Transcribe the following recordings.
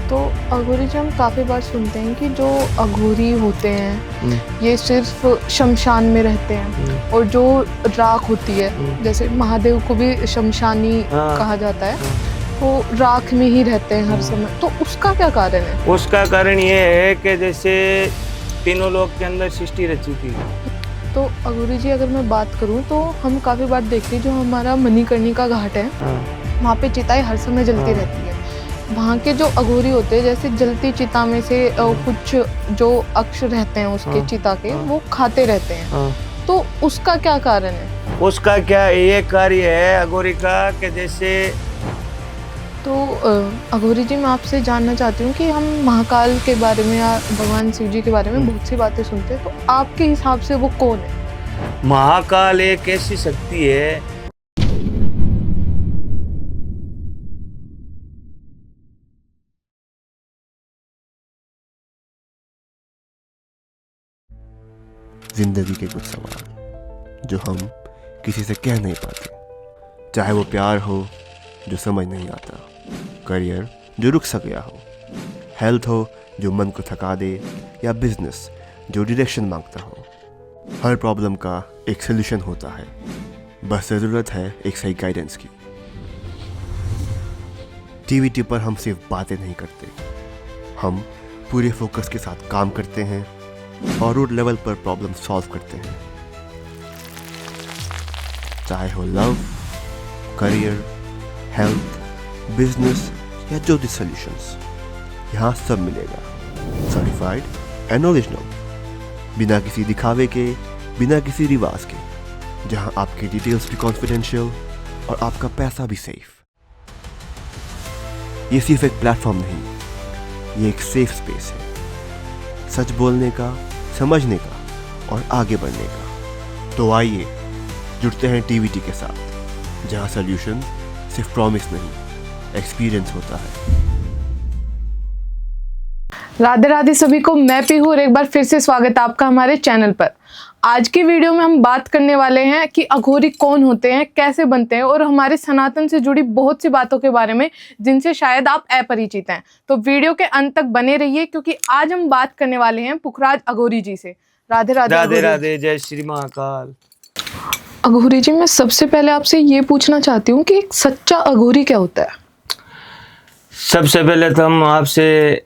तो अघोरी जी हम काफ़ी बार सुनते हैं कि जो अघोरी होते हैं ये सिर्फ शमशान में रहते हैं और जो राख होती है जैसे महादेव को भी शमशानी कहा जाता है वो राख में ही रहते हैं हर समय, तो उसका क्या कारण है? उसका कारण ये है कि जैसे तीनों लोक के अंदर सृष्टि रची थी। तो अघोरी जी अगर मैं बात करूं तो हम काफ़ी बार देखते हैं जो हमारा मणिकर्णिका घाट है वहाँ पे चिताएं हर समय जलती रहती है। वहाँ के जो अघोरी होते हैं जैसे जलती चिता में से कुछ जो अक्ष रहते हैं उसके चिता के वो खाते रहते हैं, तो उसका क्या कारण है? उसका क्या ये कार्य है अघोरी का कि जैसे तो अघोरी जी मैं आपसे जानना चाहती हूँ कि हम महाकाल के बारे में या भगवान शिव जी के बारे में बहुत सी बातें सुनते हैं, तो आपके हिसाब से वो कौन है? महाकाल एक ऐसी शक्ति है जिंदगी के कुछ सवाल जो हम किसी से कह नहीं पाते, चाहे वो प्यार हो जो समझ नहीं आता, करियर जो रुक सा गया हो, हेल्थ हो जो मन को थका दे, या बिजनेस जो डायरेक्शन मांगता हो। हर प्रॉब्लम का एक सोल्यूशन होता है, बस ज़रूरत है एक सही गाइडेंस की। टीवीटी पर हम सिर्फ बातें नहीं करते, हम पूरे फोकस के साथ काम करते हैं और रूट लेवल पर प्रॉब्लम सॉल्व करते हैं। चाहे हो लव, करियर, हेल्थ, बिजनेस या जो भी सॉल्यूशंस, यहाँ सब मिलेगा। सर्टिफाइड एंड ओरिजिनल, बिना किसी दिखावे के, बिना किसी रिवाज के, जहाँ आपकी डिटेल्स भी कॉन्फिडेंशियल और आपका पैसा भी सेफ। ये सिर्फ एक प्लेटफॉर्म नहीं, ये एक सेफ स्पेस है, सच बोलने का, समझने का और आगे बढ़ने का। तो आइए जुड़ते हैं टीवीटी के साथ, जहां सॉल्यूशन सिर्फ प्रॉमिस नहीं, एक्सपीरियंस होता है। राधे राधे सभी को, मैं पीहू और एक बार फिर से स्वागत है आपका हमारे चैनल पर। आज की वीडियो में हम बात करने वाले हैं कि अघोरी कौन होते हैं, कैसे बनते हैं और हमारे सनातन से जुड़ी बहुत सी बातों के बारे में जिनसे शायद आप अपरिचित हैं। तो वीडियो के अंत तक बने रहिए क्योंकि आज हम बात करने वाले हैं पुखराज अघोरी जी से। राधे राधे। राधे राधे, जय श्री महाकाल। अघोरी जी मैं सबसे पहले आपसे ये पूछना चाहती हूँ कि एक सच्चा अघोरी क्या होता है? सबसे पहले तो हम आपसे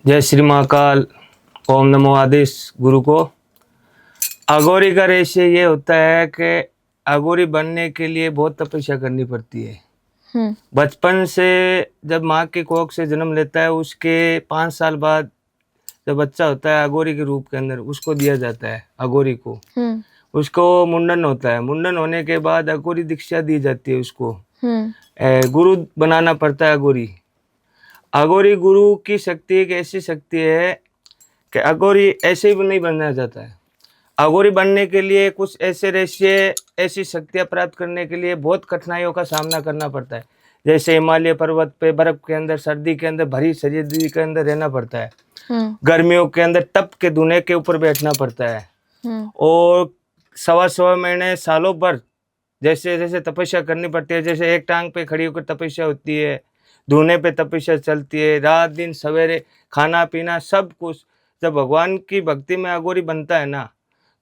जय श्री महाकाल, ओम नमो आदेश गुरु को। अघोरी का रहस्य ये होता है कि अघोरी बनने के लिए बहुत तपस्या करनी पड़ती है। बचपन से जब माँ के कोख से जन्म लेता है उसके 5 साल बाद जब बच्चा होता है अघोरी के रूप के अंदर उसको दिया जाता है अघोरी को। उसको मुंडन होता है, मुंडन होने के बाद अघोरी दीक्षा दी जाती है उसको। गुरु बनाना पड़ता है अघोरी। अघोरी गुरु की शक्ति एक ऐसी शक्ति है कि अघोरी ऐसे ही नहीं बनना चाहता है। अघोरी बनने के लिए कुछ ऐसे रहस्य, ऐसी शक्तियाँ प्राप्त करने के लिए बहुत कठिनाइयों का सामना करना पड़ता है। जैसे हिमालय पर्वत पे बर्फ के अंदर, सर्दी के अंदर, भरी सर्दी के अंदर रहना पड़ता है। गर्मियों के अंदर तप के धुने के ऊपर बैठना पड़ता है और 1.25 महीने, सालों भर जैसे जैसे तपस्या करनी पड़ती है। जैसे एक टांग पे खड़ी होकर तपस्या होती है, धुने पे तपस्या चलती है, रात दिन सवेरे खाना पीना सब कुछ। जब भगवान की भक्ति में अघोरी बनता है ना,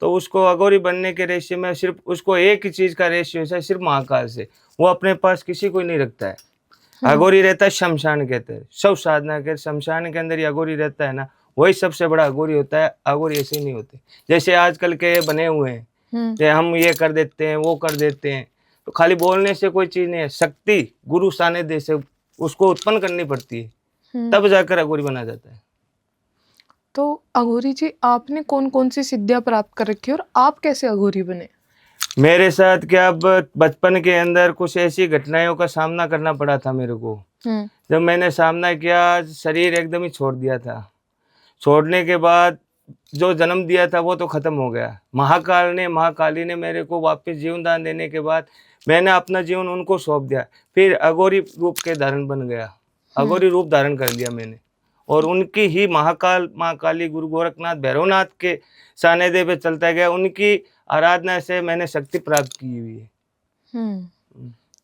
तो उसको अघोरी बनने के रेशियो में सिर्फ उसको एक ही चीज़ का रेशियो है, सिर्फ महाकाल से। वो अपने पास किसी को नहीं रखता है। अघोरी रहता है शमशान के अंदर, सब साधना के शमशान के अंदर ही अघोरी रहता है ना, वही सबसे बड़ा अघोरी होता है। अघोरी ऐसे नहीं होते जैसे आजकल के बने हुए हैं कि हम ये कर देते हैं, वो कर देते हैं। तो खाली बोलने से कोई चीज़ नहीं है, शक्ति गुरु सानिध्य से उसको उत्पन्न करनी पड़ती है, तब जाकर अघोरी बना जाता है। तो अघोरी जी आपने कौन कौन सी सिद्धियां प्राप्त कर रखी है और आप कैसे अघोरी बने? मेरे साथ क्या, अब बचपन के अंदर कुछ ऐसी घटनाओं का सामना करना पड़ा था मेरे को। जब मैंने सामना किया, शरीर एकदम ही छोड़ दिया था। छोड़ने के बाद जो जन्म दिया था वो तो खत्म हो गया। महाकाली ने मेरे को वापस जीवन दान देने के बाद मैंने अपना जीवन उनको सौंप दिया। फिर अघोरी रूप के धारण बन गया, अघोरी रूप धारण कर लिया मैंने, और उनकी ही महाकाली गुरु गोरखनाथ भैरवनाथ के सानिध्य पे चलता गया। उनकी आराधना से मैंने शक्ति प्राप्त की हुई है।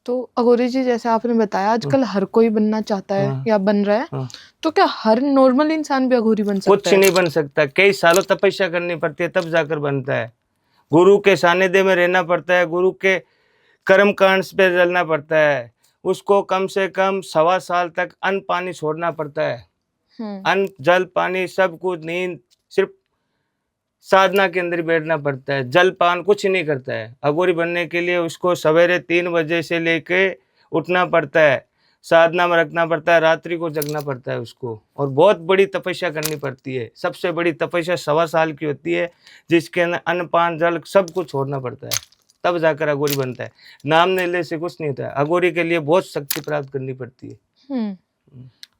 तो अघोरी जी, जैसे आपने बताया आजकल हर कोई बनना चाहता है हाँ। या बन रहा है, हाँ। तो क्या हर नॉर्मल इंसान भी अघोरी बन सकता कुछ है? नहीं बन सकता, कई सालों तपस्या करनी पड़ती है तब जाकर बनता है। गुरु के सानिध्य में रहना पड़ता है, गुरु के कर्म कांड पे चलना पड़ता है, उसको कम से कम 1.25 साल तक अन्न पानी छोड़ना पड़ता है। अन्न जल पानी सब कुछ, नींद सिर्फ साधना के अंदर ही बैठना पड़ता है, जल पान कुछ नहीं करता है। अघोरी बनने के लिए उसको सवेरे 3 बजे से लेके उठना पड़ता है, साधना में रखना पड़ता है, रात्रि को जगना पड़ता है उसको, और बहुत बड़ी तपस्या करनी पड़ती है। सबसे बड़ी तपस्या 1.25 साल की होती है, जिसके अंदर अन्न पान जल सब कुछ छोड़ना पड़ता है, तब जाकर अघोरी बनता है। नाम लेने से कुछ नहीं होता है, अघोरी के लिए बहुत शक्ति प्राप्त करनी पड़ती है। हम्म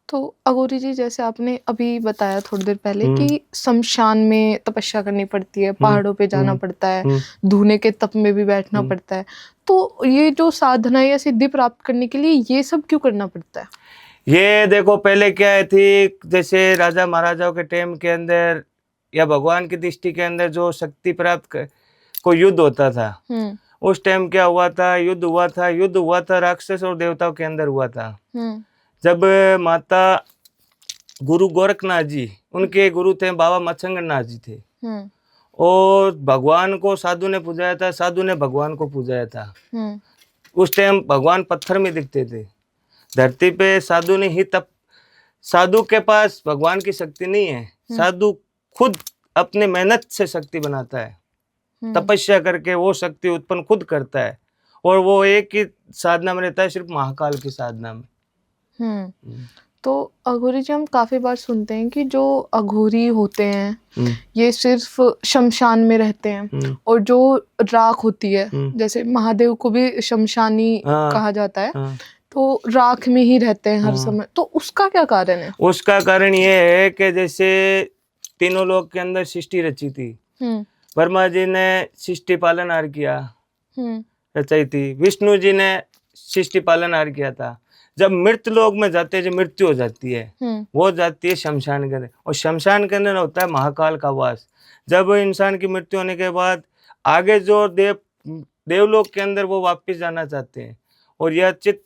तो अघोरी जी, जैसे आपने अभी बताया थोड़ी देर पहले कि शमशान में तपस्या करनी पड़ती है, पहाड़ों पे जाना पड़ता है, धुएं के तप में भी बैठना पड़ता है, तो ये जो साधना या सिद्धि प्राप्त करने के लिए ये सब क्यों करना पड़ता है? ये देखो, पहले क्या है थी, जैसे राजा महाराजाओं के टाइम के अंदर या भगवान की दृष्टि के अंदर जो शक्ति को युद्ध होता था, उस टाइम क्या हुआ था, युद्ध हुआ था राक्षस और देवताओं के अंदर हुआ था। जब माता गुरु गोरखनाथ जी, उनके गुरु थे बाबा मच्छंगनाथ जी थे, और भगवान को साधु ने पूजाया था, साधु ने भगवान को पूजाया था। उस टाइम भगवान पत्थर में दिखते थे, धरती पे साधु ने ही साधु के पास भगवान की शक्ति नहीं है, साधु खुद अपने मेहनत से शक्ति बनाता है, तपस्या करके वो शक्ति उत्पन्न खुद करता है, और वो एक ही साधना में रहता है, सिर्फ महाकाल की साधना में। तो अघोरी जी, हम काफी बार सुनते हैं कि जो अघोरी होते हैं ये सिर्फ शमशान में रहते हैं, और जो राख होती है, जैसे महादेव को भी शमशानी कहा जाता है, तो राख में ही रहते हैं हर समय, तो उसका क्या कारण है? उसका कारण ये है कि जैसे तीनों लोक के अंदर सृष्टि रची थी, ब्रह्मा जी ने सृष्टि पालनहार किया, रचाई थी, विष्णु जी ने सृष्टि पालनहार किया था। जब मृत लोक में जाते हैं, जब मृत्यु हो जाती है, वो जाती है शमशान के अंदर, और शमशान के अंदर होता है महाकाल का वास। जब इंसान की मृत्यु होने के बाद आगे जो देवलोक के अंदर वो वापस जाना चाहते हैं, और यह चित्त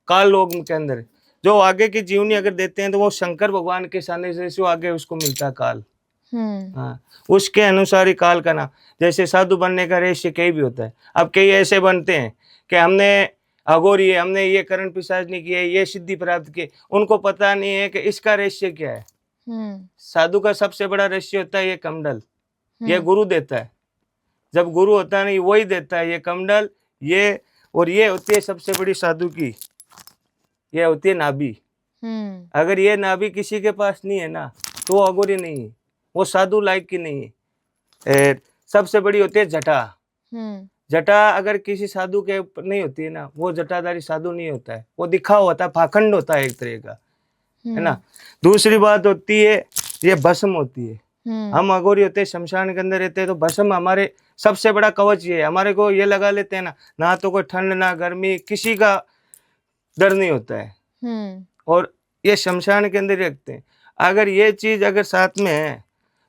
काल लोक के अंदर जो आगे की जीवनी अगर देते हैं, तो वो शंकर भगवान के सानिध्य से आगे उसको मिलता है काल। हाँ, उसके अनुसार ही काल का नाम। जैसे साधु बनने का रहस्य कई भी होता है। अब कई ऐसे बनते हैं कि हमने अघोरी है, हमने ये करण पिशाच नहीं किए, ये सिद्धि प्राप्त की, उनको पता नहीं है कि इसका रहस्य क्या है। साधु का सबसे बड़ा रहस्य होता है ये कमंडल, ये गुरु देता है। जब गुरु होता है नहीं, वही देता है ये कमंडल, ये, और ये होती है सबसे बड़ी साधु की, ये होती है नाभि। अगर ये नाभि किसी के पास नहीं है ना, तो वो अघोरी नहीं है, वो साधु लायक की नहीं है। सबसे बड़ी होती है जटा। जटा अगर किसी साधु के ऊपर नहीं होती है ना, वो जटाधारी साधु नहीं होता है, वो दिखावा होता है, पाखंड होता है एक तरह का, है ना। दूसरी बात होती है ये भस्म होती है। हम अघोरी होते हैं, शमशान के अंदर रहते हैं, तो भस्म हमारे सबसे बड़ा कवच ये है। हमारे को ये लगा लेते हैं ना तो कोई ठंड ना गर्मी, किसी का डर नहीं होता है, और ये शमशान के अंदर रखते हैं। अगर ये चीज अगर साथ में है,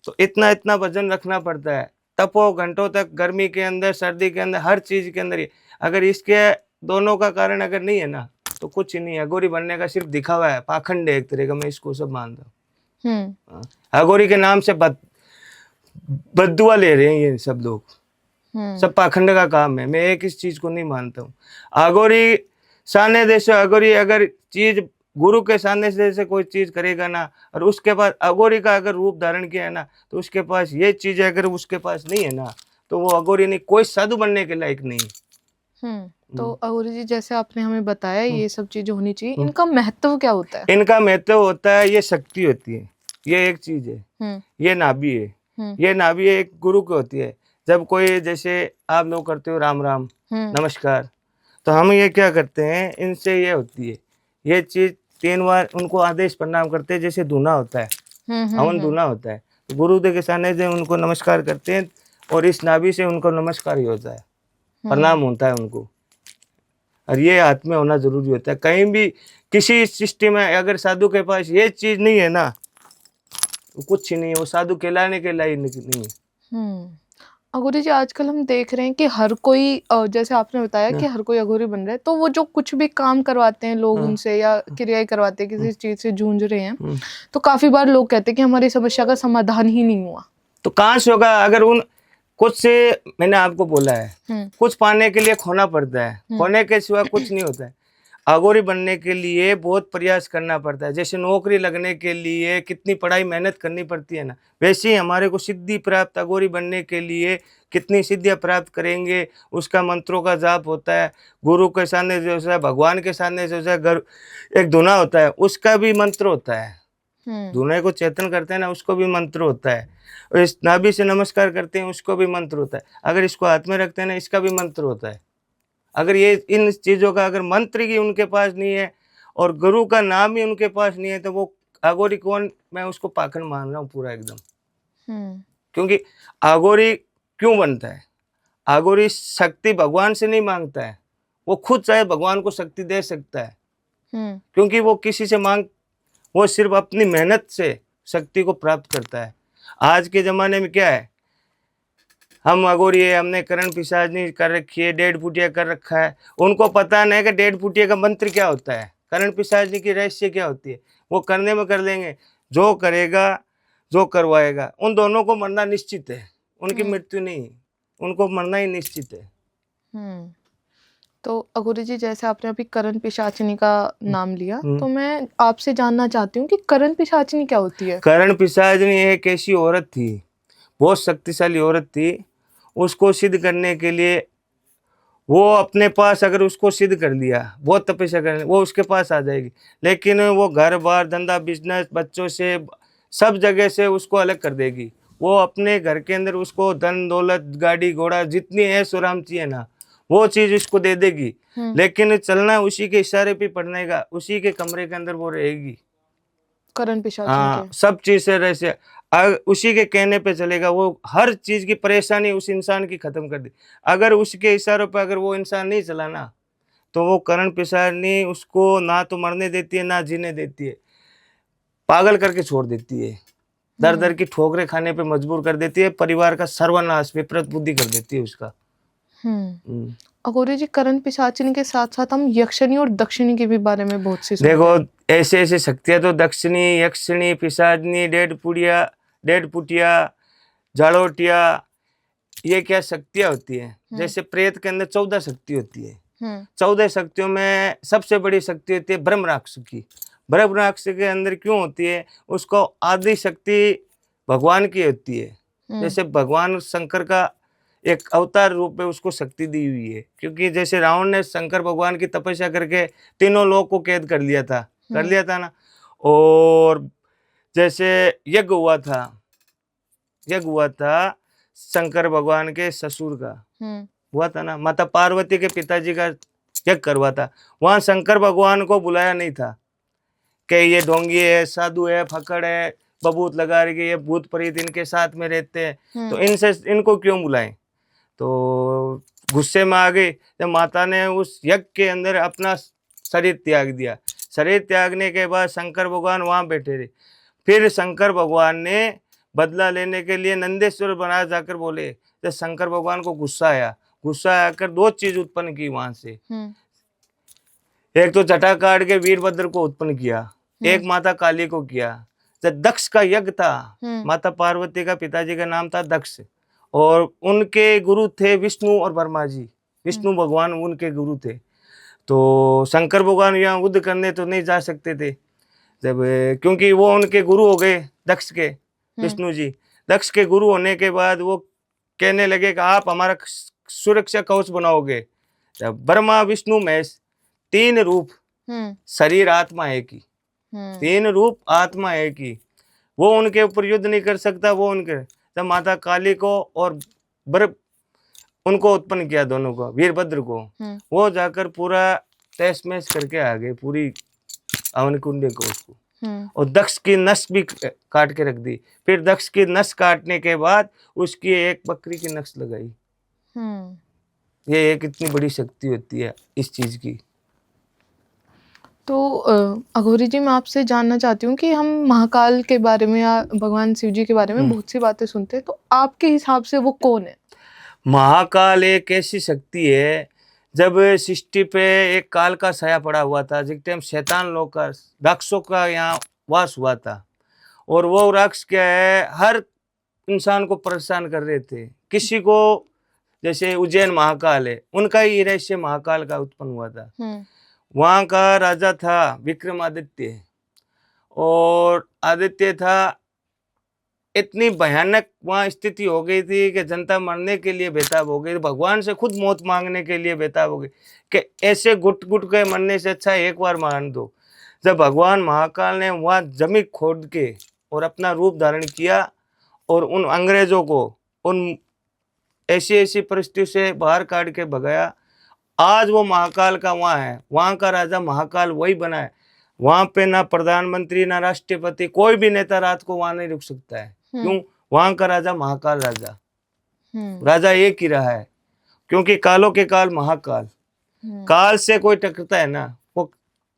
तो इतना इतना वजन रखना पड़ता है, तपो घंटों तक, गर्मी के अंदर सर्दी के अंदर, हर चीज के अंदर। अगर इसके दोनों का कारण अगर नहीं है ना, तो कुछ ही नहीं है। अघोरी बनने का सिर्फ दिखावा है, पाखंड है एक तरह का, मैं इसको सब मानता हूँ। अघोरी के नाम से बद्दुआ ले रहे हैं ये सब लोग, सब पाखंड का काम है। मैं एक इस चीज को नहीं मानता हूँ। अघोरी सानिध्य से, अघोरी अगर चीज गुरु के सानिध्य से कोई चीज करेगा ना, और उसके पास अघोरी का अगर रूप धारण किया है ना, तो उसके पास ये चीज अगर उसके पास नहीं है ना, तो वो अघोरी नहीं, कोई साधु बनने के लायक नहीं। तो अघोरी जी, जैसे आपने हमें बताया ये सब चीजें होनी चाहिए, इनका महत्व क्या होता है? इनका महत्व होता है, ये शक्ति होती है, ये एक चीज है, ये नाभि है, ये नाभि एक गुरु की होती है। जब कोई, जैसे आप लोग करते हो राम राम नमस्कार, तो हम ये क्या करते हैं, इनसे ये होती है ये चीज 3 बार उनको आदेश प्रणाम करते हैं, जैसे धुना होता है, हवन धुना होता है, तो गुरुदेव के सानिध्य उनको नमस्कार करते हैं, और इस नाभि से उनको नमस्कार ही होता है, प्रणाम होता है उनको। और ये हाथ में होना जरूरी होता है। कहीं भी किसी सृष्टि में अगर साधु के पास ये चीज नहीं है ना, तो कुछ ही नहीं है, वो साधु कहलाने के लायक नहीं है। अघोरी जी, आजकल हम देख रहे हैं कि हर कोई जैसे आपने बताया कि हर कोई अघोरी बन रहा है, तो वो जो कुछ भी काम करवाते हैं लोग उनसे या क्रियाएं करवाते हैं, किसी चीज से जूझ रहे हैं, तो काफी बार लोग कहते हैं कि हमारी समस्या का समाधान ही नहीं हुआ। तो कहाँ से होगा? अगर उन कुछ से, मैंने आपको बोला है, कुछ पाने के लिए खोना पड़ता है, खोने के सिवा कुछ नहीं होता है। अघोरी बनने के लिए बहुत प्रयास करना पड़ता है। जैसे नौकरी लगने के लिए कितनी पढ़ाई मेहनत करनी पड़ती है ना, वैसे ही हमारे को सिद्धि प्राप्त, अघोरी बनने के लिए कितनी सिद्धियां प्राप्त करेंगे, उसका मंत्रों का जाप होता है। गुरु के सामने जो है, भगवान के सामने जो है, एक धुना होता है, उसका भी मंत्र होता है। धुने को चेतन करते हैं ना, उसको भी मंत्र होता है। और इस नाभि से नमस्कार करते हैं, उसको भी मंत्र होता है। अगर इसको हाथ में रखते हैं ना, इसका भी मंत्र होता है। अगर ये इन चीज़ों का अगर मंत्र ही उनके पास नहीं है और गुरु का नाम ही उनके पास नहीं है, तो वो अघोरी कौन? मैं उसको पाखंड मान रहा हूँ पूरा एकदम। क्योंकि अघोरी क्यों बनता है? अघोरी शक्ति भगवान से नहीं मांगता है, वो खुद चाहे भगवान को शक्ति दे सकता है। क्योंकि वो किसी से वो सिर्फ अपनी मेहनत से शक्ति को प्राप्त करता है। आज के ज़माने में क्या है, हम अघोरी है, हमने करण पिशाचनी कर रखी है, डेढ़ फुटिया कर रखा है। उनको पता नहीं कि डेढ़ फुटिया का मंत्र क्या होता है, करण पिशाचनी की रहस्य क्या होती है। वो करने में कर लेंगे, जो करेगा, जो करवाएगा, उन दोनों को मरना निश्चित है। उनकी मृत्यु नहीं, उनको मरना ही निश्चित है। तो अघोरी जी, जैसे आपने अभी करण पिशाचिनी का नाम लिया, तो मैं आपसे जानना चाहती हूँ कि करण पिशाचिनी क्या होती है? करण पिशाचिनी एक ऐसी औरत थी, बहुत शक्तिशाली औरत थी। उसको सिद्ध करने के लिए, वो अपने पास अगर उसको सिद्ध कर लिया, बहुत तपस्या करने, वो उसके पास आ जाएगी। लेकिन वो घर बार, धंधा, बिजनेस, बच्चों से, सब जगह से उसको अलग कर देगी। वो अपने घर के अंदर उसको धन दौलत, गाड़ी घोड़ा, जितनी ऐश आराम चाहिए ना, वो चीज़ उसको दे देगी। लेकिन चलना उसी के इशारे पे पड़ने का, उसी के कमरे के अंदर वो रहेगी। करण पिशाचिनी हाँ, सब चीज से रहस्य उसी के कहने पे चलेगा। वो हर चीज की परेशानी उस इंसान की खत्म कर दी। अगर उसके इशारों पे अगर वो इंसान नहीं चला ना, तो वो करण पिशाचिनी उसको ना तो मरने देती है, ना जीने देती है, पागल करके छोड़ देती है। दर दर की ठोकरें खाने पे मजबूर कर देती है, परिवार का सर्वनाश, विपरीत बुद्धि कर देती है उसका। अघोरी जी, करण पिशाचिनी के साथ साथ हम यक्षिणी और दक्षिणी के भी बारे में बहुत सी देखो, ऐसे ऐसे शक्तियां तो दक्षिणी, यक्षिणी, पिशाचिनी, डेढ़ पुटिया, जाड़ोटिया, ये क्या शक्तियां होती है। जैसे प्रेत के अंदर 14 शक्ति होती है। 14 शक्तियों में सबसे बड़ी शक्ति होती है ब्रह्म राक्षस की। ब्रह्म राक्षस के अंदर क्यों होती है? उसको आदि शक्ति भगवान की होती है। जैसे भगवान शंकर का एक अवतार रूप में उसको शक्ति दी हुई है। क्योंकि जैसे रावण ने शंकर भगवान की तपस्या करके तीनों लोक को कैद कर लिया था ना। और जैसे यज्ञ हुआ था शंकर भगवान के ससुर का, हुआ था ना। माता पार्वती के पिताजी का यज्ञ करवा था। वहां शंकर भगवान को बुलाया नहीं था कि ये ढोंगी है, साधु है, फकड़ है, बबूत लगा रही है, ये भूत प्रेत इनके साथ में रहते हैं, तो इनको क्यों बुलाएं? तो गुस्से में आ गई जब माता ने उस यज्ञ के अंदर अपना शरीर त्याग दिया। शरीर त्यागने के बाद शंकर भगवान वहां बैठे रहे। फिर शंकर भगवान ने बदला लेने के लिए नंदेश्वर बना जाकर बोले। जब शंकर भगवान को गुस्सा आकर 2 चीज उत्पन्न की वहां से। एक तो जटा काट के वीरभद्र को उत्पन्न किया, एक माता काली को किया। जब दक्ष का यज्ञ था, माता पार्वती का पिताजी का नाम था दक्ष, और उनके गुरु थे विष्णु और ब्रह्मा जी। विष्णु भगवान उनके गुरु थे। तो शंकर भगवान यहाँ युद्ध करने तो नहीं जा सकते थे जब, क्योंकि वो उनके गुरु हो गए दक्ष के, विष्णु जी। दक्ष के गुरु होने के बाद वो कहने लगे कि आप हमारा सुरक्षा कवच बनाओगे। जब ब्रह्मा विष्णु महेश 3 रूप, शरीर आत्मा एक ही, 3 रूप आत्मा एक ही, वो उनके ऊपर युद्ध नहीं कर सकता। वो उनके जब माता काली को और उनको उत्पन्न किया, दोनों को, वीरभद्र को, वो जाकर पूरा तहस महस करके आ गए, पूरी अवन कुंड को उसको, और दक्ष की नस भी काट के रख दी। फिर दक्ष की नस काटने के बाद उसकी एक बकरी की नस लगाई। ये एक इतनी बड़ी शक्ति होती है इस चीज की। तो अघोरी जी, मैं आपसे जानना चाहती हूँ कि हम महाकाल के बारे में या भगवान शिव जी के बारे में बहुत सी बातें सुनते हैं, तो आपके हिसाब से वो कौन है? महाकाल एक ऐसी शक्ति है, जब सृष्टि पे एक काल का साया पड़ा हुआ था, जिस टाइम शैतान लोग का, राक्षसों का यहाँ वास हुआ था। और वो राक्षस क्या है, हर इंसान को परेशान कर रहे थे। किसी को, जैसे उज्जैन महाकाल है, उनका ही रहस्य महाकाल का उत्पन्न हुआ था। वहाँ का राजा था विक्रमादित्य, और आदित्य था। इतनी भयानक वहाँ स्थिति हो गई थी कि जनता मरने के लिए बेताब हो गई, भगवान से खुद मौत मांगने के लिए बेताब हो गई कि ऐसे घुट घुट के मरने से अच्छा एक बार मान दो। जब भगवान महाकाल ने वहाँ जमीन खोद के और अपना रूप धारण किया और उन अंग्रेजों को उन ऐसी ऐसी परिस्थिति से बाहर काट के भगाया, आज वो महाकाल का वहाँ है। वहाँ का राजा महाकाल वही बना है। वहाँ पे ना प्रधानमंत्री ना राष्ट्रपति, कोई भी नेता रात को वहाँ नहीं रुक सकता है। क्यों? वहाँ का राजा महाकाल राजा, राजा एक ही रहा है, क्योंकि कालों के काल महाकाल। काल से कोई टकराता है ना, वो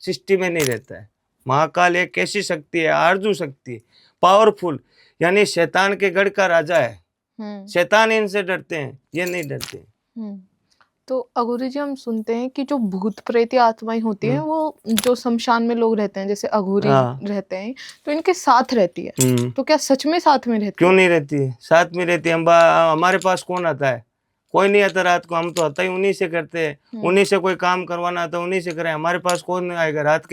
सृष्टि में नहीं रहता है। महाकाल एक ऐसी शक्ति है, आरजू शक्ति है, पावरफुल, यानी शैतान के गढ़ का राजा है। शैतान इनसे डरते हैं, ये नहीं डरते। तो अघोरी जी, हम सुनते हैं कि जो भूत प्रेत या आत्माएं होती हैं, वो जो शमशान में लोग रहते हैं, जैसे अघोरी रहते हैं, तो इनके साथ रहती है। तो क्या सच में साथ में रहती क्यों नहीं रहती है? साथ में रहती है। हमारे पास कौन आता है? कोई नहीं आता रात को। हम तो आता ही उन्हीं से करते हैं, उन्हीं से कोई काम करवाना आता उन्हीं से करें। हमारे पास कौन नहीं आएगा? रात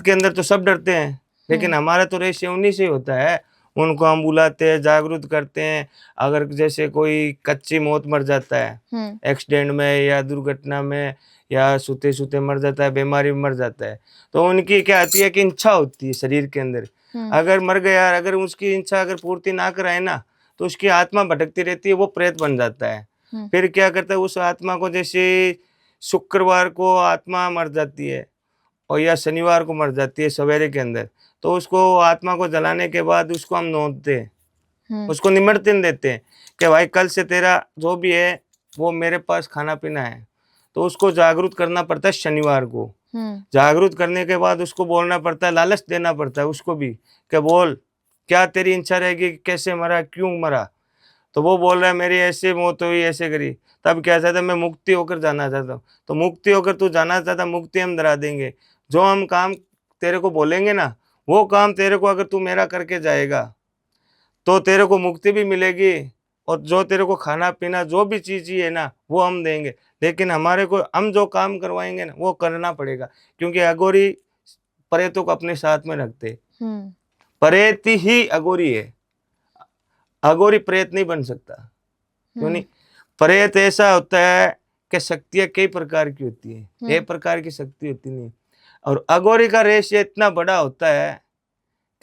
के अंदर तो सब डरते हैं, लेकिन हमारा तो रहस्य उन्हीं से होता है। उनको हम बुलाते हैं, जागरूक करते हैं। अगर जैसे कोई कच्ची मौत मर जाता है एक्सीडेंट में या दुर्घटना में, या सूते सूते मर जाता है, बीमारी में मर जाता है, तो उनकी क्या आती है कि इच्छा होती है शरीर के अंदर। अगर मर गया, अगर उसकी इच्छा अगर पूर्ति ना कराए ना, तो उसकी आत्मा भटकती रहती है, वो प्रेत बन जाता है। फिर क्या करता है, उस आत्मा को, जैसे शुक्रवार को आत्मा मर जाती है और या शनिवार को मर जाती है सवेरे के अंदर, तो उसको आत्मा को जलाने के बाद उसको हम नोचते हैं, उसको निमंत्रण देते हैं कि भाई कल से तेरा जो भी है वो मेरे पास खाना पीना है। तो उसको जागरूक करना पड़ता है शनिवार को। जागरूक करने के बाद उसको बोलना पड़ता है, लालच देना पड़ता है उसको भी कि बोल, क्या तेरी इच्छा रहेगी, कैसे मरा, क्यों मरा। तो वो बोल रहा है मेरी ऐसे मौत हुई, ऐसे करी। तब क्या चाहता, मैं मुक्ति होकर जाना चाहता हूँ। तो मुक्ति होकर तू जाना चाहता, मुक्ति हम डरा देंगे। जो हम काम तेरे को बोलेंगे ना, वो काम तेरे को अगर तू मेरा करके जाएगा तो तेरे को मुक्ति भी मिलेगी, और जो तेरे को खाना पीना जो भी चीज़ है ना, वो हम देंगे। लेकिन हमारे को हम जो काम करवाएंगे ना, वो करना पड़ेगा, क्योंकि अघोरी प्रेतों को अपने साथ में रखते। प्रेत ही अघोरी है, अघोरी प्रेत नहीं बन सकता। क्यों नहीं? प्रेत ऐसा होता है कि शक्तियाँ कई प्रकार की होती है, एक प्रकार की शक्ति होती नहीं। और अघोरी का रहस्य इतना बड़ा होता है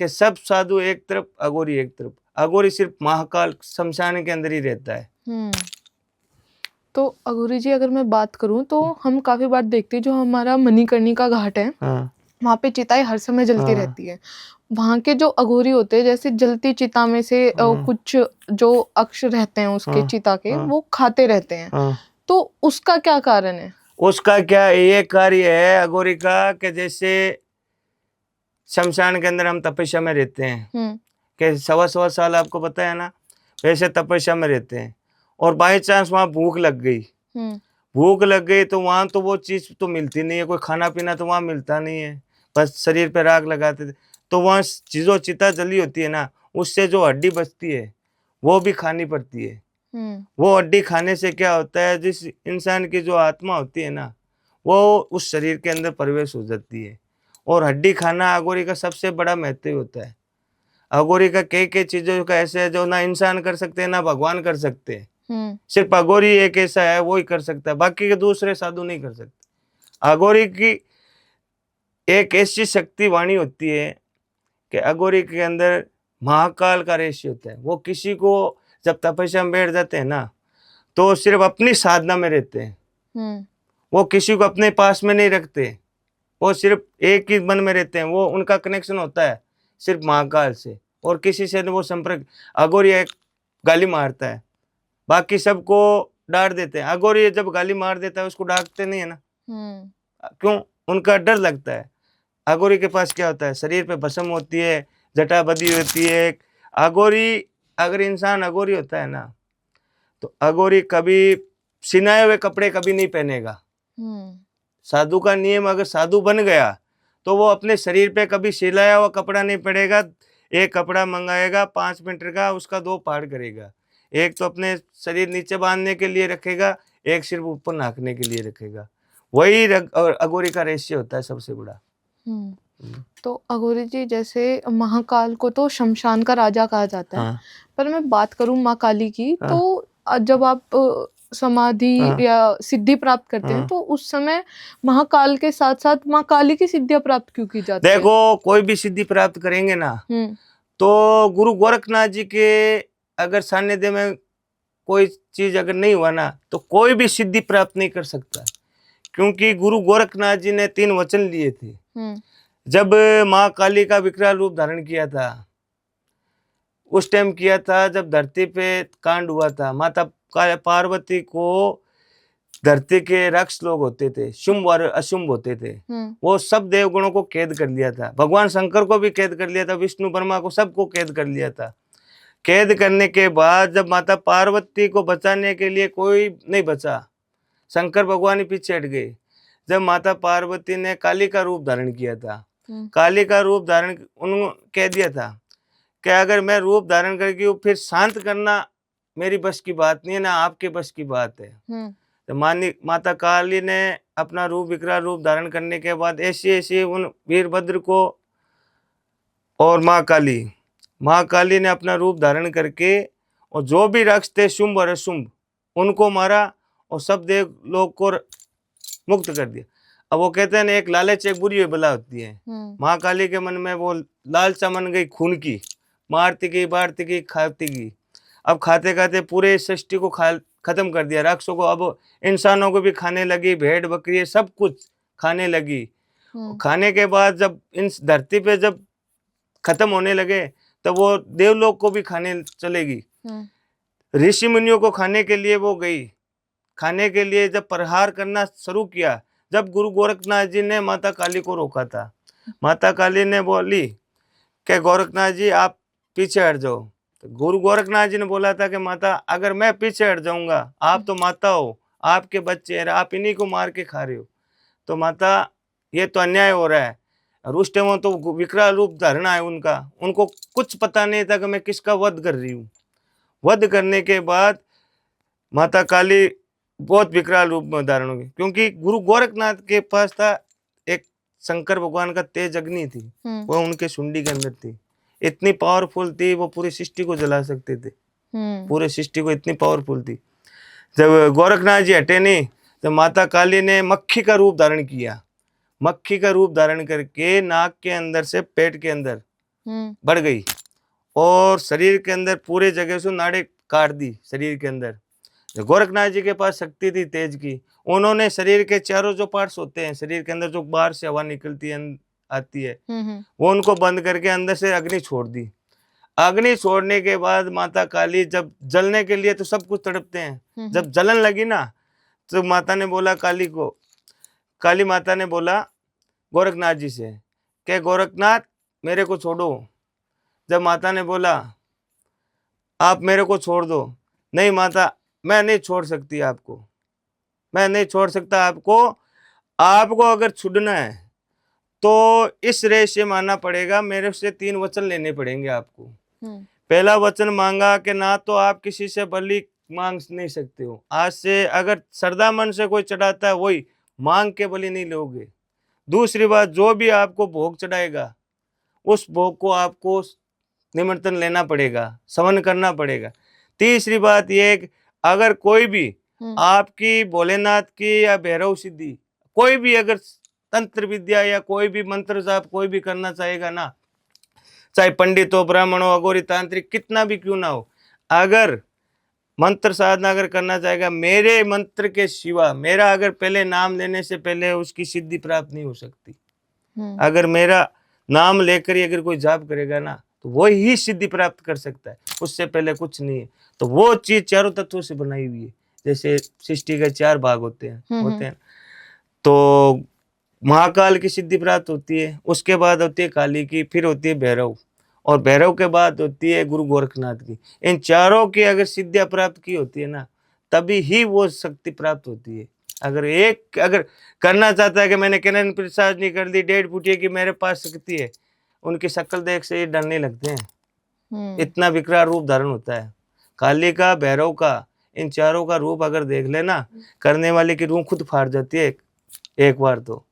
कि सब साधु एक तरफ, अघोरी एक तरफ। अघोरी सिर्फ महाकाल शमशान के अंदर ही रहता है। तो अघोरी जी, अगर मैं बात करूं तो हम काफी बार देखते हैं, जो हमारा मणिकर्णिका घाट है, वहाँ पे चिताएं हर समय जलती रहती है। वहाँ के जो अघोरी होते हैं, जैसे जलती चिता में से कुछ जो अक्ष रहते हैं उसके चिता के, वो खाते रहते हैं। तो उसका क्या कारण है? उसका क्या ये कार्य है अघोरी का, कि जैसे शमशान के अंदर हम तपस्या में रहते हैं कि 1.25 साल, आपको पता है ना, वैसे तपस्या में रहते हैं। और बाई चांस वहाँ भूख लग गई तो वहाँ तो वो चीज़ तो मिलती नहीं है, कोई खाना पीना तो वहाँ मिलता नहीं है, बस शरीर पे राख लगाते थे। तो वहाँ चीज़ों चिता जली होती है ना, उससे जो हड्डी बचती है वो भी खानी पड़ती है। वो हड्डी खाने से क्या होता है, जिस इंसान की जो आत्मा होती है ना, वो उस शरीर के अंदर प्रवेश हो जाती है। और हड्डी खाना अघोरी का सबसे बड़ा महत्व होता है। अघोरी का कई चीज़ों का ऐसे है जो ना इंसान कर सकते हैं ना भगवान कर सकते हैं। सिर्फ अघोरी एक ऐसा है, वो ही कर सकता है, बाकी के दूसरे साधु नहीं कर सकते। अघोरी की एक ऐसी शक्ति वाणी होती है कि अघोरी के अंदर महाकाल का रहस्य होता है। वो किसी को जब तपस्या में बैठ जाते हैं ना, तो सिर्फ अपनी साधना में रहते हैं, वो किसी को अपने पास में नहीं रखते, वो सिर्फ एक ही मन में रहते हैं। वो उनका कनेक्शन होता है सिर्फ महाकाल से, और किसी से वो संपर्क। अघोरी एक गाली मारता है, बाकी सबको डांट देते हैं। अघोरी जब गाली मार देता है उसको डांटते नहीं है ना, क्यों? उनका डर लगता है। अघोरी के पास क्या होता है, शरीर पे भस्म होती है, जटा बधी होती है। अघोरी, अगर इंसान अघोरी होता है ना, तो अघोरी कभी सिनाए हुए कपड़े कभी नहीं पहनेगा। साधु का नियम, अगर साधु बन गया तो वो अपने शरीर पे कभी सिलाया हुआ कपड़ा नहीं पहनेगा। एक कपड़ा मंगाएगा 5 मीटर का, उसका 2 पार्ट करेगा। एक तो अपने शरीर नीचे बांधने के लिए रखेगा, एक सिर्फ ऊपर नाकने के लिए रखेगा। वही अघोरी का रहस्य होता है सबसे बड़ा। तो अघोरी जी, जैसे महाकाल को तो शमशान का राजा कहा जाता है। हाँ। पर मैं बात करूं माँ काली की, हाँ। तो जब आप समाधि हाँ। या सिद्धि प्राप्त करते हैं, हाँ। तो उस समय महाकाल के साथ साथ माँ काली की सिद्धियां प्राप्त क्यों की जाती है? देखो, कोई भी सिद्धि प्राप्त करेंगे ना, तो गुरु गोरखनाथ जी के अगर सानिध्य में कोई चीज अगर नहीं हुआ ना, तो कोई भी सिद्धि प्राप्त नहीं कर सकता। क्योंकि गुरु गोरखनाथ जी ने 3 वचन लिए थे जब माँ काली का विकराल रूप धारण किया था। उस टाइम किया था जब धरती पे कांड हुआ था। माता पार्वती को धरती के राक्षस लोग होते थे, शुंभ और अशुंभ होते थे, वो सब देवगणों को कैद कर लिया था। भगवान शंकर को भी कैद कर लिया था, विष्णु ब्रह्मा को सबको कैद कर लिया था। कैद करने के बाद जब माता पार्वती को बचाने के लिए कोई नहीं बचा, शंकर भगवान ही पीछे हट गए। जब माता पार्वती ने काली का रूप धारण किया था, काली का रूप धारण उन्होंने कह दिया था कि अगर मैं रूप धारण करके फिर शांत करना मेरी बस की बात नहीं है, ना आपके बस की बात है। तो माता काली ने अपना रूप, विकराल रूप धारण करने के बाद ऐसे उन वीरभद्र को और माँ काली ने अपना रूप धारण करके और जो भी राक्षस थे शुंभ और अशुंभ, उनको मारा और सब देव लोग को मुक्त कर दिया। अब वो कहते हैं ना, एक लालच एक बुरी बला होती है। माँ काली के मन में वो लालसा मन गई खून की, मारती गई, बांटती गई, खाती गई। अब खाते खाते पूरे सृष्टि को खत्म कर दिया, राक्षसों को। अब इंसानों को भी खाने लगी, भेड़ बकरी सब कुछ खाने लगी। खाने के बाद जब इन धरती पे जब खत्म होने लगे, तब वो देवलोक को भी खाने चलेगी। ऋषि मुनियों को खाने के लिए वो गई। खाने के लिए जब प्रहार करना शुरू किया, जब गुरु गोरखनाथ जी ने माता काली को रोका था, माता काली ने बोली कि गोरखनाथ जी आप पीछे हट जाओ। तो गुरु गोरखनाथ जी ने बोला था कि माता, अगर मैं पीछे हट जाऊंगा, आप तो माता हो, आपके बच्चे हैं, आप इन्हीं को मार के खा रहे हो, तो माता ये तो अन्याय हो रहा है। और उस टाइम तो विकराल रूप धारणा है उनका, उनको कुछ पता नहीं था कि मैं किसका वध कर रही हूँ। वध करने के बाद माता काली बहुत विकराल रूप में धारण हो गई, क्योंकि गुरु गोरखनाथ के पास था एक शंकर भगवान का तेज अग्नि थी, वो उनके सुंडी के अंदर थी। इतनी पावरफुल थी, वो पूरी सृष्टि को जला सकते थे। पूरे सृष्टि को इतनी पावरफुल थी। जब गोरखनाथ जी हटे नहीं, तो माता काली ने मक्खी का रूप धारण किया। मक्खी का रूप धारण करके नाक के अंदर से पेट के अंदर बढ़ गई और शरीर के अंदर पूरे जगह से नाड़े काट दी शरीर के अंदर। गोरखनाथ जी के पास शक्ति थी तेज की, उन्होंने शरीर के चारों जो पार्ट्स होते हैं शरीर के अंदर, जो बाहर से हवा निकलती है आती है, वो उनको बंद करके अंदर से अग्नि छोड़ दी। अग्नि छोड़ने के बाद माता काली जब जलने के लिए तो सब कुछ तड़पते हैं, जब जलन लगी ना, तो माता ने बोला काली माता ने बोला गोरखनाथ जी से कि गोरखनाथ मेरे को छोड़ो। जब माता ने बोला आप मेरे को छोड़ दो, नहीं माता मैं नहीं छोड़ सकती आपको, मैं नहीं छोड़ सकता आपको। आपको अगर छूटना है तो इस रेस से मानना पड़ेगा, मेरे से 3 वचन लेने पड़ेंगे आपको। पहला वचन मांगा कि ना तो आप किसी से बलि मांग नहीं सकते हो, आज से अगर श्रद्धा मन से कोई चढ़ाता है वही मांग के बलि नहीं लोगे। दूसरी बात, जो भी आपको भोग चढ़ाएगा उस भोग को आपको निमंत्रण लेना पड़ेगा, समन करना पड़ेगा। तीसरी बात यह, अगर कोई भी आपकी भोलेनाथ की या भैरव सिद्धि, कोई भी अगर तंत्र विद्या या कोई भी मंत्र जाप कोई भी करना चाहेगा ना, चाहे पंडित हो, ब्राह्मण हो, अघोरी, तांत्रिक, कितना भी क्यों ना हो, अगर मंत्र साधना अगर करना चाहेगा, मेरे मंत्र के सिवा, मेरा अगर पहले नाम लेने से पहले उसकी सिद्धि प्राप्त नहीं हो सकती। अगर मेरा नाम लेकर ही अगर कोई जाप करेगा ना, तो वो ही सिद्धि प्राप्त कर सकता है, उससे पहले कुछ नहीं है। तो वो चीज चारों तत्वों से बनाई हुई है। जैसे सृष्टि के 4 भाग होते हैं, तो महाकाल की सिद्धि प्राप्त होती है, उसके बाद होती है काली की, फिर होती है भैरव, और भैरव के बाद होती है गुरु गोरखनाथ की। इन चारों की अगर सिद्धियां प्राप्त की होती है ना, तभी ही वो शक्ति प्राप्त होती है। अगर करना चाहता है कि मैंने किरण प्रसाद नहीं कर दी 1.5 फुटिया की मेरे पास शक्ति है, उनकी शक्ल देख से ये डरने लगते हैं। इतना विकराल रूप धारण होता है। काली का, भैरव का, इन चारों का रूप अगर देख लेना, करने वाले की रूह खुद फाड़ जाती है एक बार तो।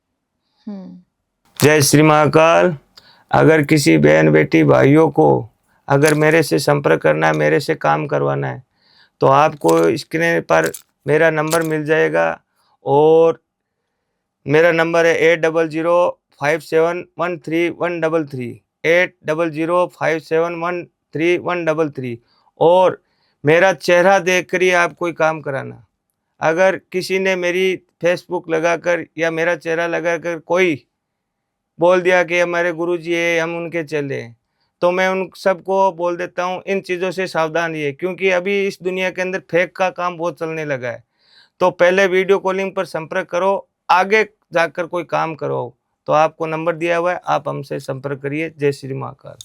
जय श्री महाकाल। अगर किसी बहन बेटी भाइयों को अगर मेरे से संपर्क करना है, मेरे से काम करवाना है, तो आपको स्क्रीन पर मेरा नंबर मिल जाएगा। और मेरा नंबर है 8005713133 8005713133। और मेरा चेहरा देखकर ही आप कोई काम कराना। अगर किसी ने मेरी फेसबुक लगाकर या मेरा चेहरा लगाकर कोई बोल दिया कि हमारे गुरुजी है, हम उनके चले, तो मैं उन सबको बोल देता हूँ इन चीज़ों से सावधान रहिए, क्योंकि अभी इस दुनिया के अंदर फेक का काम बहुत चलने लगा है। तो पहले वीडियो कॉलिंग पर संपर्क करो, आगे जाकर कोई काम करो। तो आपको नंबर दिया हुआ है, आप हमसे संपर्क करिए। जय श्री महाकाल।